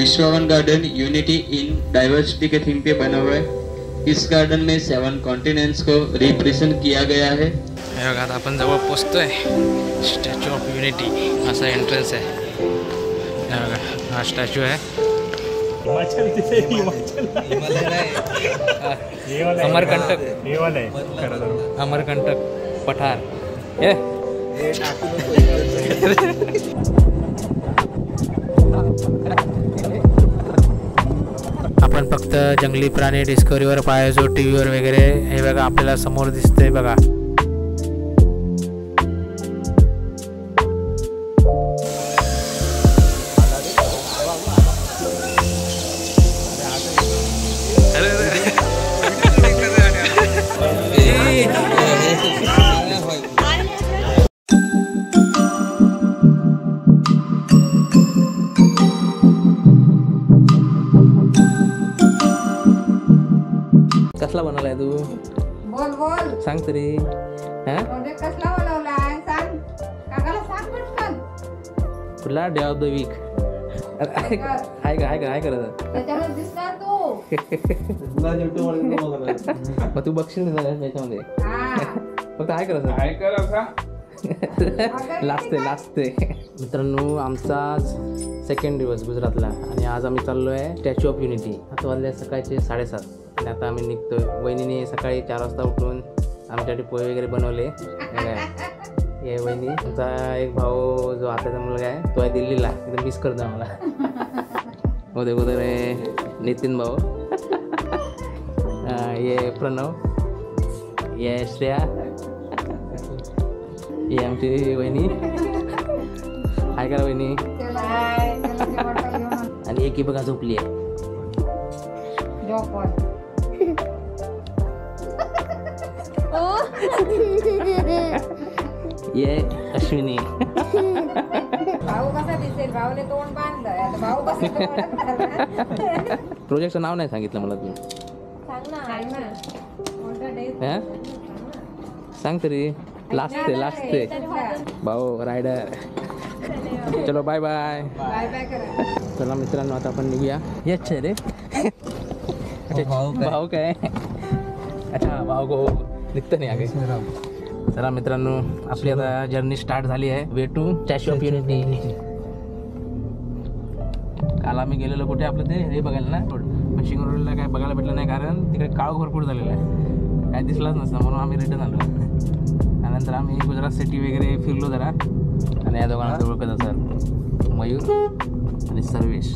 विश्ववन garden unity in diversity के theme पे बना हुआ है। इस गार्डन में 7 कॉन्टिनेंट्स को रिप्रेजेंट किया गया है। हे बघा आता आपण जवळ पोचतोय स्टॅच्यू ऑफ युनिटी असा एंट्रन्स आहे। हे बघा हा स्टॅच्यू आहे अमरकंटक पठार हे आपण फक्त जंगली प्राणी डिस्कवरीवर पाहायचो टीव्हीवर वगैरे। हे बघा आपल्याला समोर दिसतंय बघा। कसला बनवलाय तू? बोल बोल सांग तरी। कसला बनवलाय सांग, काकाला सांग पटकन। कुठला डे ऑफ द वीक हाय करत त्याच्यावर दिसणार तू। मग तू बघशील त्याच्यामध्ये फक्त हाय करत लाजते। मित्रांनो आमचा सेकंड दिवस गुजरातला आणि आज आम्ही चाललो आहे स्टॅच्यू ऑफ युनिटी। आता वाजले सकाळचे 7:30 आणि आता आम्ही निघतोय। वहिनीने सकाळी 4 वाजता उठून आमच्यासाठी पोहे वगैरे बनवले। हे वहिनी आमचा एक भाऊ जो आताचा मुलगा आहे तो आहे दिल्लीला, एकदम मिस करतो आम्हाला। उदय आहे नितीन भाऊ, ये प्रणव, ये श्रेया, ये आमची वहिनी। हाय करा वहिनी। आणि एक बघा झोपली आहे। ये अश्विनी। भाऊ कसा दिसेल? भाऊने तोंड बांधलं, भाऊ कसं? प्रोजेक्टचं नाव नाही सांगितलं मला तू। सांग ना सांग तरी। लाजते भाऊ रायडर। चलो बाय बाय करा। चला मित्रांनो आता आपण निघूया। येच रे भाऊ काय? अच्छा भाऊ को निघतं नाही आगे। चला मित्रांनो आपली आता जर्नी स्टार्ट झाली आहे। Way to Statue of Unity. काल आम्ही गेलेलो कुठे आपलं ते हे बघायला ना, मशिंग रोडला काय बघायला भेटलं नाही कारण तिकडे काळोख भरपूर झालेला आहे, काय दिसलाच नसतं म्हणून आम्ही रिटर्न आलो। त्यानंतर आम्ही गुजरात सिटी वगैरे फिरलो जरा आणि या दोघांना ओळखत असाल मयूर आणि सर्वेश।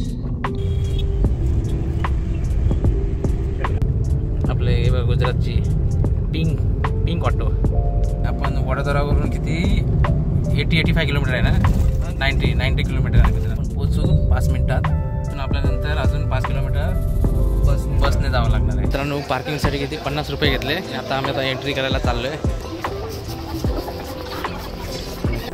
आपले गुजरातची पिंक ऑटो। आपण वडोदरावरून किती 80-85 किलोमीटर आहे ना, 90 किलोमीटर आहे मित्रांनो। आपण पोहोचू 5 मिनिटात, पण आपल्यानंतर अजून 5 किलोमीटर बसने जावं लागणार आहे। मित्रांनो पार्किंगसाठी किती 50 रुपये घेतले। आता आम्ही आता एंट्री करायला चाललो आहे।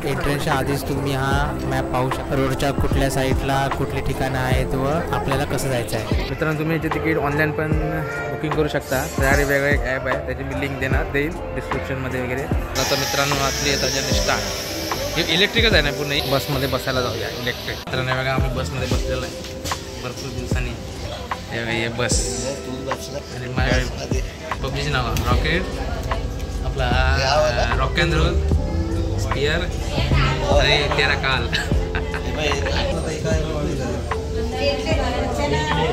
एंट्रन्सच्या आधीच तुम्ही हा मॅप पाहू शकता, रोडच्या कुठल्या साईडला कुठली ठिकाणं आहेत व आपल्याला कसं जायचं आहे। मित्रांनो तुम्ही याचे तिकीट ऑनलाईन पण बुकिंग करू शकता। त्यासाठी वेगळं एक ॲप आहे, त्याची मी लिंक देईल डिस्क्रिप्शनमध्ये वगैरे। आता मित्रांनो आपली आता जर्नी स्टार्ट। हे इलेक्ट्रिकच आहे ना पूर्ण, बसमध्ये बसायला जाऊया इलेक्ट्रिक। मित्रांनो बघा आम्ही बसमध्ये बसलेलो आहे भरपूर दिवसांनी। हे बस आणि माझ्या पबजीचं नाव रॉकेट, आपला रॉक अँड रोल स्पियर आणि तेरा काल।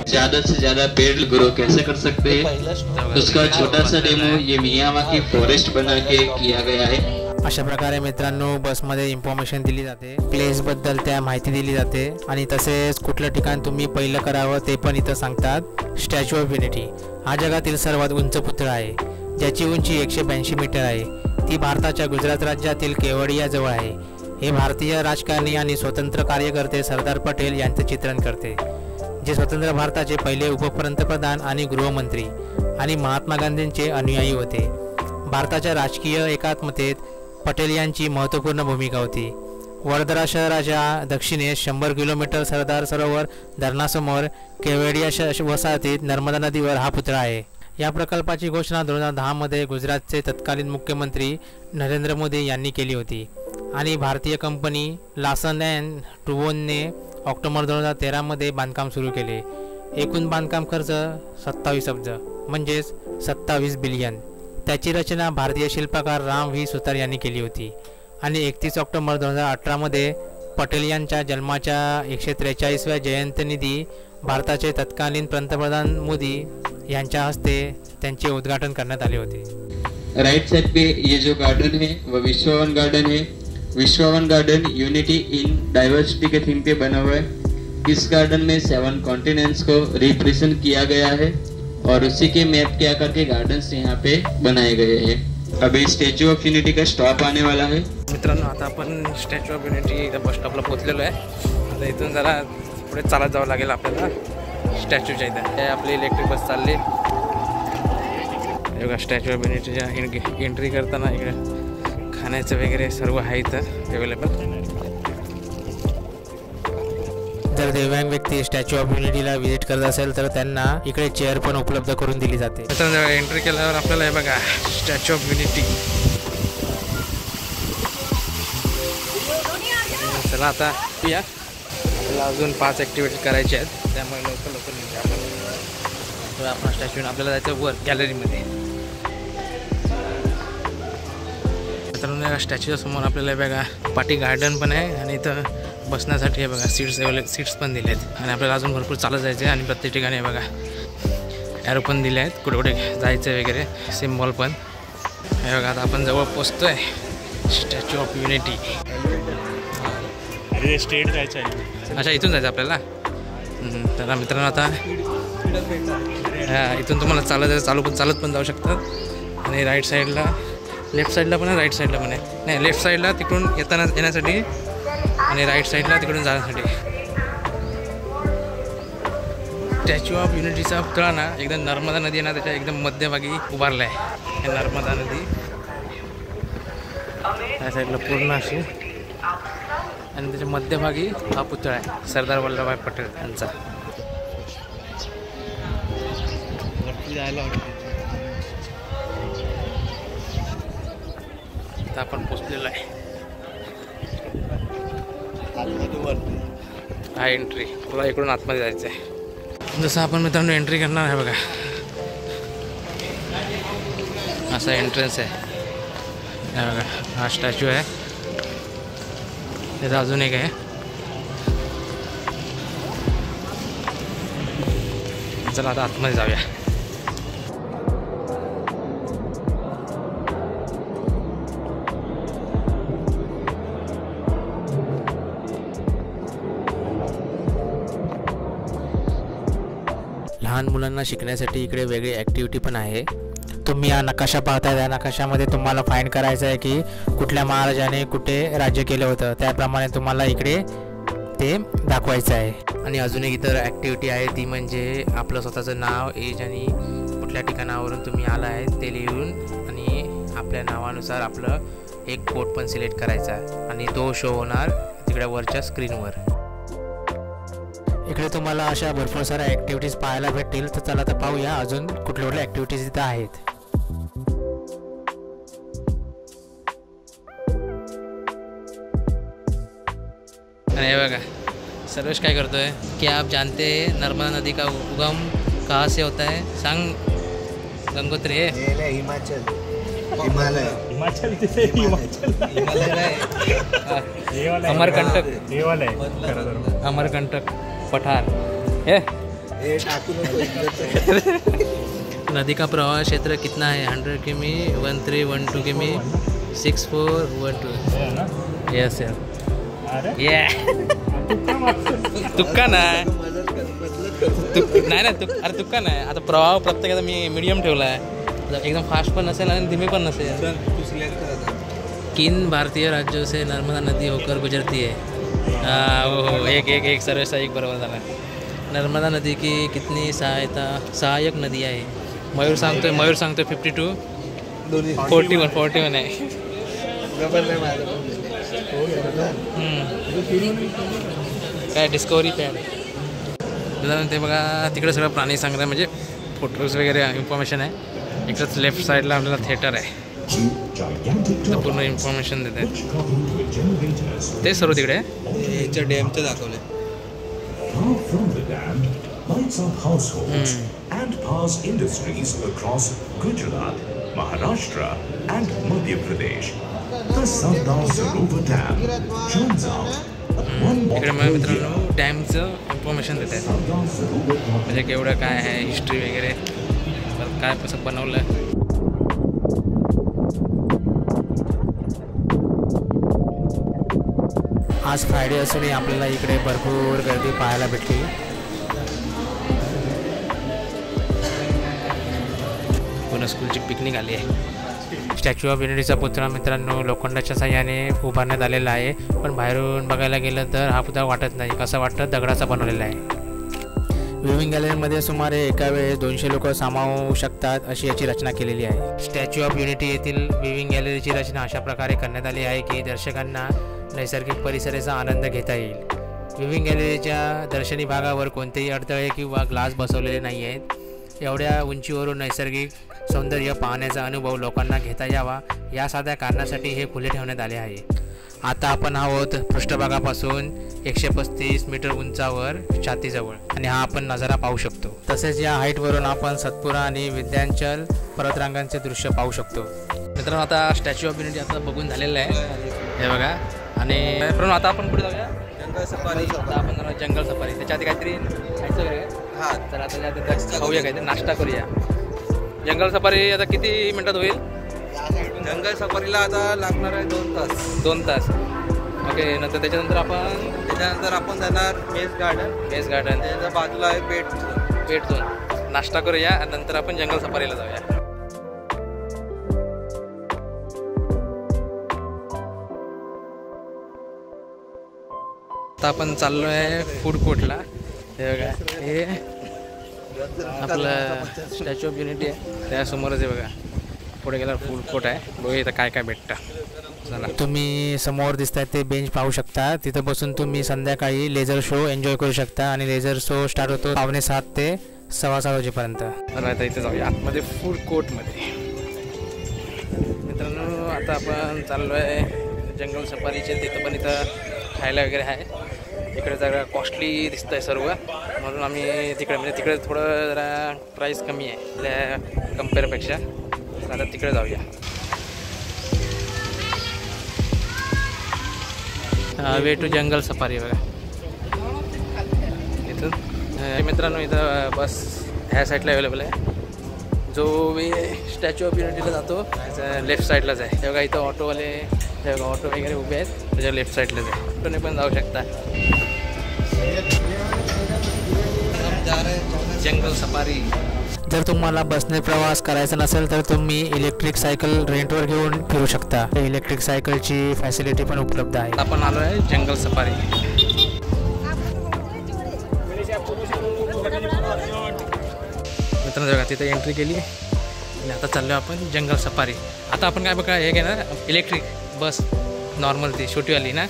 ज्यादा से ज्यादा पेड़ ग्रो कैसे कर सकते हैं उसका छोटा सा डेमो ये मियावाकी फॉरेस्ट बना के किया गया है। अशा प्रकारे मित्रांनो बसमध्ये इन्फॉर्मेशन दिली जाते, प्लेस बद्दल त्या माहिती दिली जाते आणि तसेच कुठलं ठिकाण तुम्ही पहिलं करावं ते पण इथं सांगतात। स्टॅच्यू ऑफ युनिटी हा जगातील सर्वात उंच पुतळा आहे, ज्याची उंची 182 मीटर आहे। ती भारताच्या गुजरात राज्यातील केवडिया जवळ आहे। हे भारतीय राजकारणी आणि स्वतंत्र कार्यकर्ते सरदार पटेल यांचे चित्रण करते, जे स्वतंत्र भारताचे पहिले उपपंतप्रधान आणि गृहमंत्री आणि महात्मा गांधींचे अनुयायी होते। भारताच्या राजकीय एकात्मतेत पटेल यांची महत्त्वपूर्ण भूमिका होती। वडोदरा शहराच्या दक्षिणेस 100 किलोमीटर सरदार सरोवर धरणासमोर केवडिया वसाहतीत नर्मदा नदीवर हा पुतळा आहे। या प्रकल्पाची घोषणा 2010 मध्ये गुजरातचे तत्कालीन मुख्यमंत्री नरेंद्र मोदी यांनी केली होती आणि भारतीय कंपनी लार्सन अँड टुब्रोने ऑक्टोबर 2013मध्ये बांधकाम सुरू केले. एकूण बांधकाम खर्च 27 अब्ज म्हणजेच 27 बिलियन. त्याची रचना भारतीय शिल्पकार राम व्ही सुतार यांनी केली होती आणि 31 ऑक्टोबर 2018मध्ये पटेल यांच्या जन्माच्या 143व्या जयंतीनिधी भारताचे तत्कालीन पंतप्रधान मोदी यांच्या हस्ते त्यांचे उद्घाटन करण्यात आले होते. राइट साइड पे ये जो गार्डन है वो विश्ववन गार्डन है. Vishwavan garden unity in diversity के थीम पे बना हुआ है. इस गार्डन में 7 कॉन्टिनेंट्स को रिप्रेजेंट किया गया है और उसी के मैप के आकार के गार्डन्स यहाँ पे बनाए गए हैं. अभी स्टैच्यू ऑफ यूनिटी का स्टॉप आने वाला है. मित्रांनो, आता आपण स्टॅच्यू ऑफ युनिटी बस स्टॉपला पोहोचलेलो आहे. आता इथून जरा पुढे चालत जावं लागेल आपल्याला स्टॅच्यूच्या इथं. हे आपली इलेक्ट्रिक बस चालली. बघा स्टॅच्यू ऑफ युनिटीच्या एंट्री करताना इकडे खाण्याचं वगैरे सर्व आहे इथं अवेलेबल. जर दिव्यांग व्यक्ती स्टॅच्यू ऑफ युनिटीला व्हिजिट करत असेल तर त्यांना इकडे चेअर पण उपलब्ध करून दिली जाते. मित्रांनो, एंट्री केल्यावर आपल्याला हे बघा स्टॅच्यू ऑफ युनिटी. चला आता या, आपल्याला अजून 5 ॲक्टिव्हिटी करायच्या आहेत, त्यामुळे लवकर निघूया आपण. आपण स्टॅच्यू आपल्याला जायचं वर गॅलरीमध्ये. मित्रांनो, स्टॅच्यूच्या समोर आपल्याला बघा पाठी गार्डन पण आहे आणि इथं बसण्यासाठी हे बघा सीट्स पण दिले आहेत. आणि आपल्याला अजून भरपूर चालत जायचं आहे आणि प्रत्येक ठिकाणी हे बघा ॲरो पण दिले आहेत कुठे कुठे जायचं वगैरे, सिम्बॉल पण. हे बघा आता आपण जवळ पोचतो आहे स्टॅच्यू ऑफ युनिटी. स्ट्रेट जायचं आहे. अच्छा, इथून जायचं आपल्याला. तर मित्रांनो, आता इथून तुम्हाला चालत पण जाऊ शकतात. आणि राईट साईडला, लेफ्ट साईडला पण आहे, राईट साईडला पण आहे. नाही, लेफ्ट साईडला तिकडून येण्यासाठी आणि राईट साईडला तिकडून जाण्यासाठी. स्टॅच्यू ऑफ युनिटीचा पुतळा ना एकदम नर्मदा नदी आहे ना त्याच्या एकदम मध्यभागी उभारला आहे. हे नर्मदा नदी त्या साईडला पूर्ण अशी आणि त्याच्या मध्यभागी हा पुतळा आहे सरदार वल्लभभाई पटेल यांचा. आता आपण पोचलेलो आहे. हा एंट्री, तुला इकडून आतमध्ये जायचं आहे. जसं आपण मित्रांनो एंट्री करणार आहे बघा, असा एंट्रन्स आहे. बघा हा स्टॅच्यू आहे, त्याचं अजून एक आहे. चला आता आतमध्ये जाऊया. लहान मुलांना शिकण्यासाठी इकडे वेगळी ॲक्टिव्हिटी पण आहे. तुम्ही हा नकाशा पाहताय, त्या नकाशामध्ये तुम्हाला फाईंड करायचं आहे की कुठल्या महाराजाने कुठे राज्य केलं होतं, त्याप्रमाणे तुम्हाला इकडे ते दाखवायचं आहे. आणि अजून एक इतर ॲक्टिव्हिटी आहे, ती म्हणजे आपलं स्वतःचं नाव, एज आणि कुठल्या ठिकाणावरून तुम्ही आला आहे ते लिहून आणि आपल्या नावानुसार आपलं एक कोड पण सिलेक्ट करायचा आहे आणि तो शो होणार तिकडे वरच्या स्क्रीनवर. इकडे तुम्हाला अशा भरपूर साऱ्या ॲक्टिव्हिटीज पाहायला भेटतील. तर चला तर पाहूया अजून कुठल्या कुठल्या ॲक्टिव्हिटीज इथं आहेत. आणि बघा सर्वेश काय करतोय, क्या आप जानते हैं नर्मदा नदी का उगम कहाँ से होता है? सांग गंगोत्री. है हिमाचल, हिमालय, हिमाचल तिथे अमरकंटक, अमरकंटक पठार है. नदी का प्रवाह क्षेत्र कितना है? 100 किमी, 1312 किमी, 6412. यस यार, ये तुक्का नाही नाही अरे तुक्का नाही. आता प्रवाह प्रत्येकाचा मी मीडियम ठेवला आहे, एकदम फास्ट पण नसेल आणि धीमे पण नसेल. किन भारतीय राज्यों से नर्मदा नदी होकर गुजरती है? हो, एक सर्वेचा एक बरोबर झाला. नर्मदा नदी की कितनी सहायक नदी आहे? मयूर सांगतोय 52, 41 आहे. काय डिस्कवरी पॅड ते बघा. तिकडे सगळं प्राणी संग्रह म्हणजे फोटोज वगैरे इन्फॉर्मेशन आहे. इकडंच लेफ्ट साईडला आपल्याला थिएटर आहे, पूर्ण इन्फॉर्मेशन देत आहेत. ते सर्व तिकडे डॅमचं दाखवलं. lights up households and powers industries across Gujarat, Maharashtra and Madhya Pradesh. The Sardar Sarovar Dam turns out one more इकडे मला मित्रांनो डॅमचं इन्फॉर्मेशन देत आहेत, म्हणजे केवढं काय आहे हिस्ट्री वगैरे, काय कसं बनवलं. आज फ्रायडे असूनही आपल्याला इकडे भरपूर गर्दी पाहायला भेटली. पुन्हा स्कूलची पिकनिक आली आहे. स्टॅच्यू ऑफ युनिटीचा पुतळा मित्रांनो लोखंडाच्या साह्याने उभारण्यात आलेला आहे, पण बाहेरून बघायला गेलं तर हा पुतळा वाटत नाही, कसं वाटतं दगडाचा बनवलेला आहे. विविंग गॅलरीमध्ये सुमारे एका वेळेस 200 लोक सामावू शकतात अशी याची रचना केलेली आहे. स्टॅच्यू ऑफ युनिटी येथील विविंग गॅलरीची रचना अशा प्रकारे करण्यात आली आहे की दर्शकांना नैसर्गिक परिसराचा आनंद घेता येईल. विविंग गॅलरीच्या दर्शनी भागावर कोणतेही अडथळे किंवा ग्लास बसवलेले नाही आहेत. एवढ्या उंचीवरून नैसर्गिक सौंदर्य पाहण्याचा अनुभव लोकांना घेता यावा या साध्या कारणासाठी हे खुले ठेवण्यात आले आहे. आता आपण आहोत पृष्ठभागापासून 135 मीटर उंचावर छातीजवळ आणि हा आपण नजारा पाहू शकतो. तसेच या हाईटवरून आपण सतपुरा आणि विद्यांचल पर्वतरांगांचे दृश्य पाहू शकतो. मित्रांनो आता स्टॅच्यू ऑफ युनिटी आता बघून झालेलं आहे हे बघा. आणि मित्रांनो आता आपण पुढे जाऊया जंगल सफारी. आता आपण जंगल सफारी त्याच्या आधी काहीतरी खायचं वगैरे. हां तर आता त्यात खाऊया काहीतरी नाश्ता करूया. जंगल सफारी आता किती मिनटात होईल? जंगल सफारीला आता लागणार आहे 2 तास. ओके नंतर त्याच्यानंतर आपण जाणार मेस गार्डन. त्याच्या बाजूला आहे पेट झोन. नाश्ता करूया आणि नंतर आपण जंगल सफारीला जाऊया. आता आपण चाललो आहे फूड कोर्टला. हे बघा हे आपलं स्टॅच्यू ऑफ युनिटी आहे त्यासमोरच आहे बघा. पुढे गेल्यावर फूड कोर्ट आहे. बघा इथं काय काय भेटतं. चला तुम्ही समोर दिसताय ते बेंच पाहू शकता. तिथं बसून तुम्ही संध्याकाळी लेझर शो एन्जॉय करू शकता आणि लेझर शो स्टार्ट होतो 7:15 ते 7:15 वाजेपर्यंत. तर आता इथे जाऊया आतमध्ये फूड कोर्टमध्ये. मित्रांनो आता आपण चाललो आहे जंगल सफारीचे. तिथं पण इथं खायला वगैरे आहे. इकडे जरा कॉस्टली दिसतं आहे सर्व, म्हणून आम्ही तिकडे म्हणजे तिकडे थोडं जरा प्राईस कमी आहे आपल्या कम्पेअरपेक्षा. आता तिकडे जाऊया. वे टू जंगल सफारी बघा इथून. मित्रांनो इथं बस ह्या साईडला अवेलेबल आहे. जो वे स्टॅच्यू ऑफ युनिटीला जातो लेफ्ट साईडलाच आहे. हे बघा इथं ऑटोवाले हे बघा ऑटो वगैरे उभे आहेत त्याच्या लेफ्ट साईडलाच आहे. ऑटोने पण जाऊ शकता. जंगल सफारी. जर तुम्हाला बसने प्रवास करायचा नसेल तर तुम्ही इलेक्ट्रिक सायकल रेंटवर घेऊन फिरू शकता. इलेक्ट्रिक सायकलची फॅसिलिटी पण उपलब्ध आहे. आपण आलो आहे जंगल सफारी. मित्रांनो बघा तिथे एंट्री केली आणि आता चाललो आपण जंगल सफारी. आता आपण काय बघा हे घेणार इलेक्ट्रिक बस नॉर्मल ती छोटीवाली ना.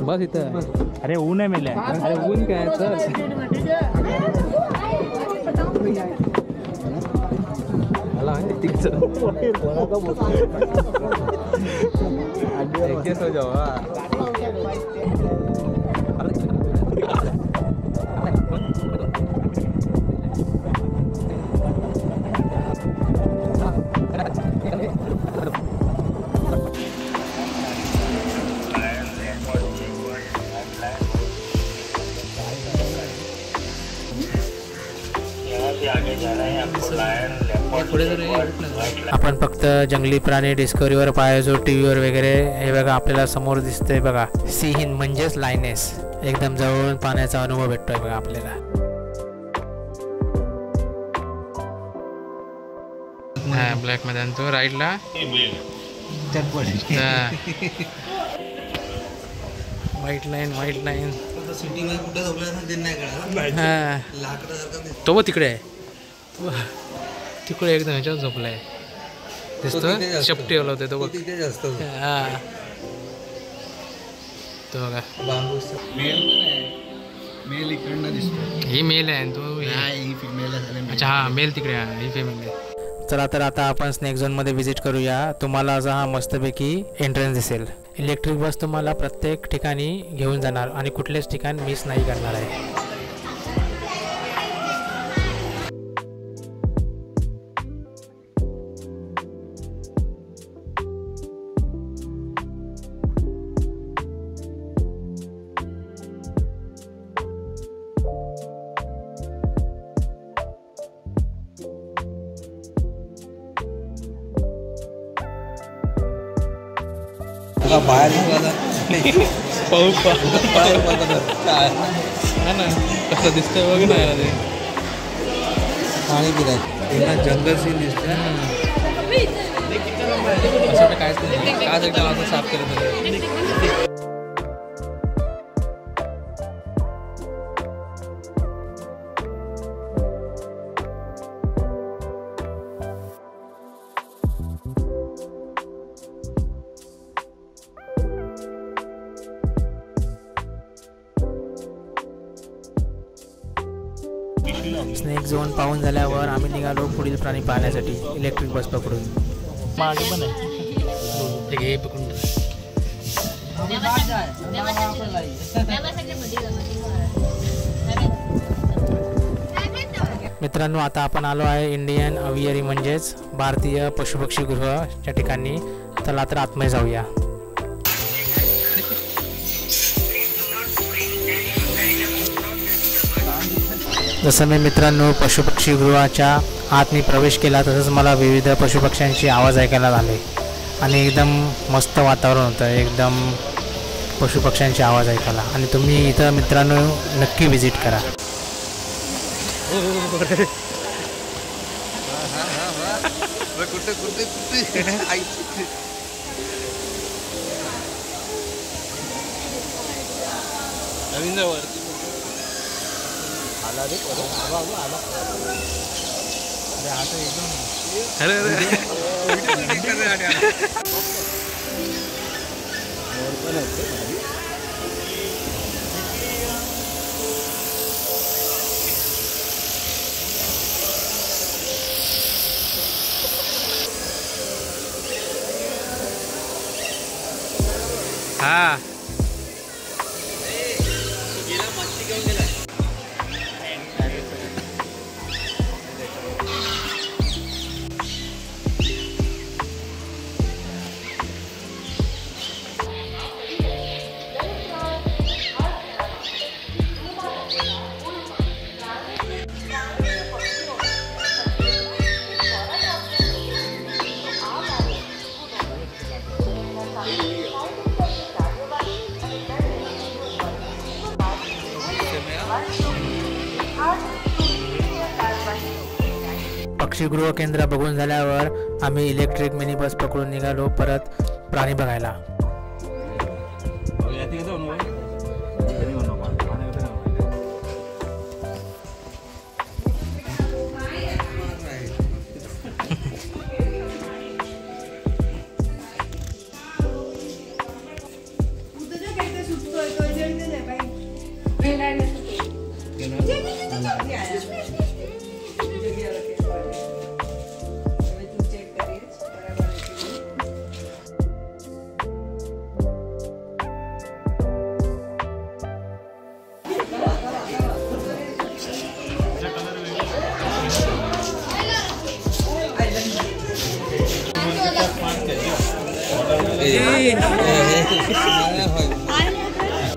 बस इथं अरे ऊन आहे मेल्या. अरे ऊन काय आपण फक्त जंगली प्राणी डिस्कवरीवर पाहायचो टीव्हीवर वगैरे. हे बघा आपल्याला समोर दिसतंय बघा सी हिन म्हणजेच लायनेस. एकदम जवळून पाण्याचा अनुभव भेटतोय बघा आपल्याला. हा ब्लॅक मध्ये तो राईटला व्हाईट लाईन सिटीमध्ये कुठे झोपलं नाही कळत. हा तो बघ तिकडे आहे. तिकडे एकदम ह्याच्यावर झोपलाय दिसतो. शेपटी ओला होते तो बघ. हा तो बघा मेल इकडनं दिसतो. ही मेल आहे तो. ही फिमेल आहे. अच्छा हा मेल तिकडे आहे ही फिमेल आहे. चला तर आता आपण स्नेक झोनमध्ये व्हिजिट करूया. तुम्हाला असा हा मस्तपैकी एंट्रन्स दिसेल. इलेक्ट्रिक बस तुम्हाला प्रत्येक ठिकाणी घेऊन जाणार आणि कुठलेच ठिकाण मिस नाही करणार आहे. बाहेर निघाला हा ना कसं दिसतंय बघ ना यार ते पाणी पिरायचं जंगल सीन दिसतं असं काहीच नाही आज एकदम असं साफ करत होते. स्नेक झोन पाहून झाल्यावर आम्ही निघालो पुढील प्राणी पाहण्यासाठी इलेक्ट्रिक बस पकडून. मागे पण आहे हे पकडून. मित्रांनो आता आपण आलो आहे इंडियन अवियरी म्हणजेच भारतीय पशुपक्षीगृहाच्या ठिकाणी. चला तर आतमध्ये जाऊया. जसं मी मित्रांनो पशुपक्षीगृहाच्या आत मी प्रवेश केला तसंच मला विविध पशुपक्ष्यांचे आवाज ऐकायला आले आणि एकदम मस्त वातावरण होतं एकदम पशुपक्ष्यांचे आवाज ऐकायला. आणि तुम्ही इथं मित्रांनो नक्की व्हिजिट करा. कुठे कुठे कुठे हा पक्षीगृह केंद्र बघून झाल्यावर आम्ही इलेक्ट्रिक मिनी बस पकडून निघालो परत प्राणी बघायला.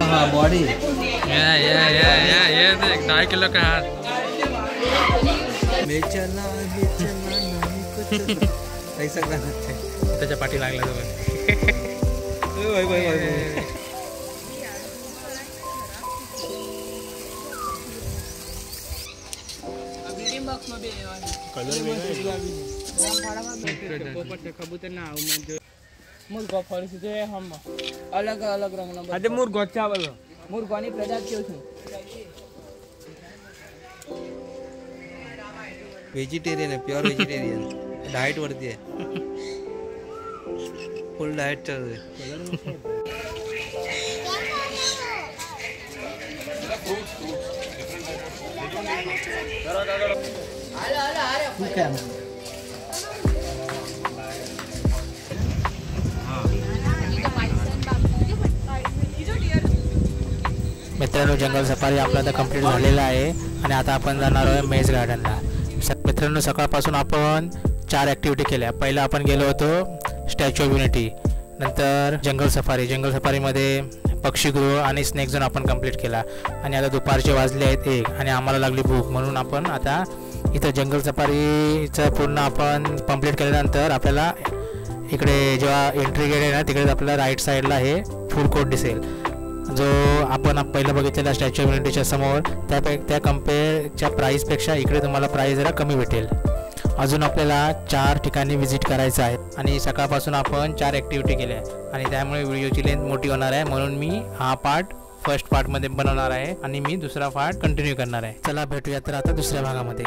हाँ बॉडी ये 10 किलो का हाथ चला ऐसा त्याच्या पाठी लागला मुर्गा फरसी हम अलग अलग रंग अरे मुर्गा चावल मुर्गानी प्रजाति व्हेजिटेरियन आहे प्युअर व्हेजिटेरियन डाएट वरती आहे फुल डाएट चालू आहे ठीक आहे मित्रांनो जंगल सफारी आपला आता कंप्लीट झालेला आहे आणि आता आपण जाणार आहे मेज गार्डनला. मित्रांनो सकाळपासून आपण 4 ॲक्टिव्हिटी केल्या. पहिलं आपण गेलो होतो स्टॅच्यू ऑफ युनिटी, नंतर जंगल सफारीमध्ये पक्षीगृह आणि स्नेक झोन आपण कंप्लीट केला आणि आता दुपारचे वाजले आहेत 1 आणि आम्हाला लागली भूक म्हणून आपण आता इथं जंगल सफारीचं पूर्ण आपण कंप्लीट केल्यानंतर आपल्याला इकडे जेव्हा एंट्री गेट आहे ना तिकडे आपल्याला राईट साईडला हे फूड कोर्ट दिसेल, जो आपण पहिलं बघितलेला स्टॅच्यू ऑफ युनिटीच्या समोर. त्या कम्पेअरच्या प्राईसपेक्षा इकडे तुम्हाला प्राईस जरा कमी भेटेल. अजून आपल्याला 4 ठिकाणी व्हिजिट करायचं आहे आणि सकाळपासून आपण 4 ॲक्टिव्हिटी केल्या आहे आणि त्यामुळे व्हिडिओची लेंथ मोठी होणार आहे. म्हणून मी हा पार्ट फर्स्ट पार्टमध्ये बनवणार आहे आणि मी दुसरा पार्ट कंटिन्यू करणार आहे. चला भेटूया तर आता दुसऱ्या भागामध्ये.